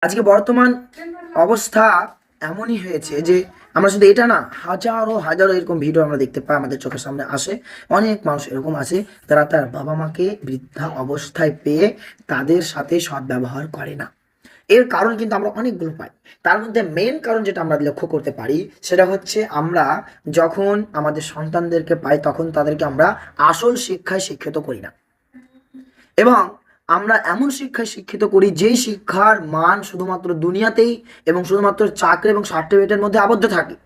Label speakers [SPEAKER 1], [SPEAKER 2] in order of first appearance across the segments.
[SPEAKER 1] আজকে বর্তমান অবস্থা এমনই হয়েছে যে আমরা শুধু এটা না, হাজারো হাজারো এরকম ভিডিও আমরা দেখতে পাই, আমাদের চোখের সামনে আসে। অনেক মানুষ এরকম আছে যারা তার বাবা মাকে বৃদ্ধা অবস্থায় পেয়ে তাদের সাথে সদ্ব্যবহার করে না। এর কারণ কিন্তু আমরা অনেকগুলো পাই। তার মধ্যে মেন কারণ যেটা আমরা লক্ষ্য করতে পারি সেটা হচ্ছে আমরা যখন আমাদের সন্তানদেরকে পাই তখন তাদেরকে আমরা আসল শিক্ষায় শিক্ষিত করি না, এবং আমরা এমন শিক্ষায় শিক্ষিত করি যেই শিক্ষার মান শুধুমাত্র দুনিয়াতেই এবং শুধুমাত্র চাকরি এবং সার্টিফিকেটের মধ্যে আবদ্ধ থাকে।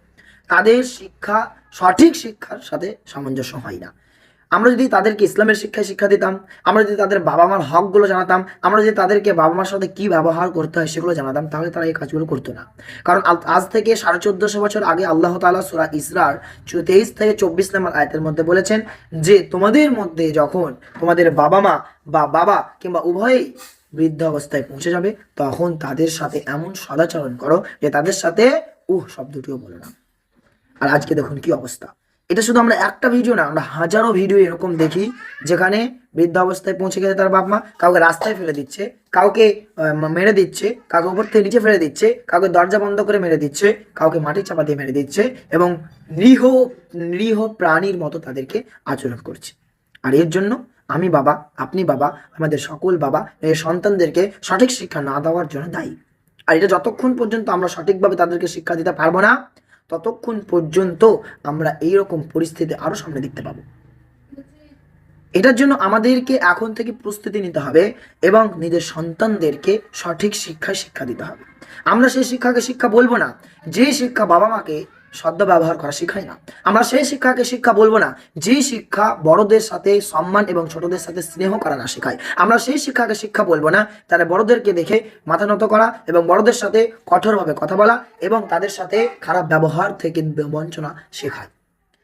[SPEAKER 1] তাদের শিক্ষা সঠিক শিক্ষার সাথে সামঞ্জস্য হয় না। আমরা যদি তাদেরকে ইসলামের শিক্ষায় শিক্ষা দিতাম, আমরা যদি তাদের বাবা মার হকগুলো জানাতাম, আমরা যদি তাদেরকে বাবা মার সাথে কী ব্যবহার করতে হয় সেগুলো জানাতাম, তাহলে তারা এই কাজগুলো করতো না। কারণ আজ থেকে 1450 বছর আগে আল্লাহ তাআলা সূরা ইসরার 23 থেকে 24 নম্বর আয়াতের মধ্যে বলেছেন যে তোমাদের মধ্যে যখন তোমাদের বাবা মা বা বাবা কিংবা উভয়ই বৃদ্ধ অবস্থায় পৌঁছে যাবে তখন তাদের সাথে এমন সদাচরণ করো যে তাদের সাথে শব্দটিও বলো না। আর আজকে দেখুন কি অবস্থা। এটা শুধু আমরা একটা ভিডিও না, আমরা হাজারো ভিডিও এরকম দেখি যেখানে বৃদ্ধাবস্থায় পৌঁছে গেছে তার বাপ মা কাউকে রাস্তায় ফেলে দিচ্ছে, কাউকে মেরে দিচ্ছে, কাউকে উপর থেকে নিচে ফেলে দিচ্ছে, কাউকে দরজা বন্ধ করে মেরে দিচ্ছে, কাউকে মাটি চাপা দিয়ে মেরে দিচ্ছে, এবং নিরীহ নিরীহ প্রাণীর মতো তাদেরকে আচরণ করছে। আর এর জন্য আমি বাবা, আপনি বাবা, আমাদের সকল বাবা এই সন্তানদেরকে সঠিক শিক্ষা না দেওয়ার জন্য দায়ী। আর এটা যতক্ষণ পর্যন্ত আমরা সঠিকভাবে তাদেরকে শিক্ষা দিতে পারবো না ততক্ষণ পর্যন্ত আমরা এইরকম পরিস্থিতি আরো সামনে দেখতে পাবো। এটার জন্য আমাদেরকে এখন থেকে প্রস্তুতি নিতে হবে এবং নিজের সন্তানদেরকে সঠিক শিক্ষায় শিক্ষা দিতে হবে। আমরা সেই শিক্ষাকে শিক্ষা বলবো না যে শিক্ষা বাবা মাকে সদ্য ব্যবহার করা শেখায় না। আমরা সেই শিক্ষাকে শিক্ষা বলবো না যে শিক্ষা বড়দের সাথে সম্মান এবং ছোটদের সাথে স্নেহ করা না শেখায়। আমরা সেই শিক্ষাকে শিক্ষা বলবো না তারা বড়দেরকে দেখে মাথা নত করা এবং বড়দের সাথে কঠোরভাবে কথা বলা এবং তাদের সাথে খারাপ ব্যবহার থেকে বঞ্চনা শেখায়।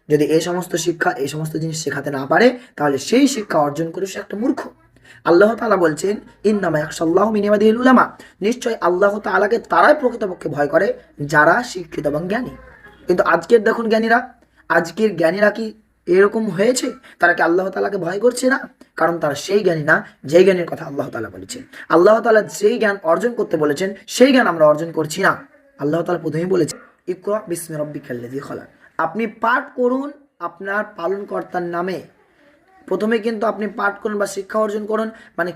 [SPEAKER 1] যদি এই সমস্ত শিক্ষা, এই সমস্ত জিনিস শেখাতে না পারে তাহলে সেই শিক্ষা অর্জন করে সে একটা মূর্খ। আল্লাহ তাআলা বলছেন ইন্নামা ইয়াখশাল্লাহু মিন ইবাদিহিল উলামা, নিশ্চয় আল্লাহ তাআলাকে তারাই প্রকৃতপক্ষে ভয় করে যারা শিক্ষিত এবং জ্ঞানী। কিন্তু আজকের দেখুন জ্ঞানীরা, আজকের জ্ঞানীরা কি এরকম হয়েছে? তারা কি আল্লাহ তাআলাকে ভয় করছে না? কারণ তারা সেই জ্ঞানী না যেই জ্ঞানের কথা আল্লাহ তাআলা বলেছেন। আল্লাহ তাআলা যেই জ্ঞান অর্জন করতে বলেছেন সেই জ্ঞান আমরা অর্জন করছি না। আল্লাহ তাআলা প্রথমেই বলেছেন ইকরা বিসমি রাব্বিকাল্লাযী খালাক, আপনি পাঠ করুন আপনার পালনকর্তার নামে। প্রথমে কিন্তু আপনি পাঠ করুন বা শিক্ষা অর্জন করুন, মানে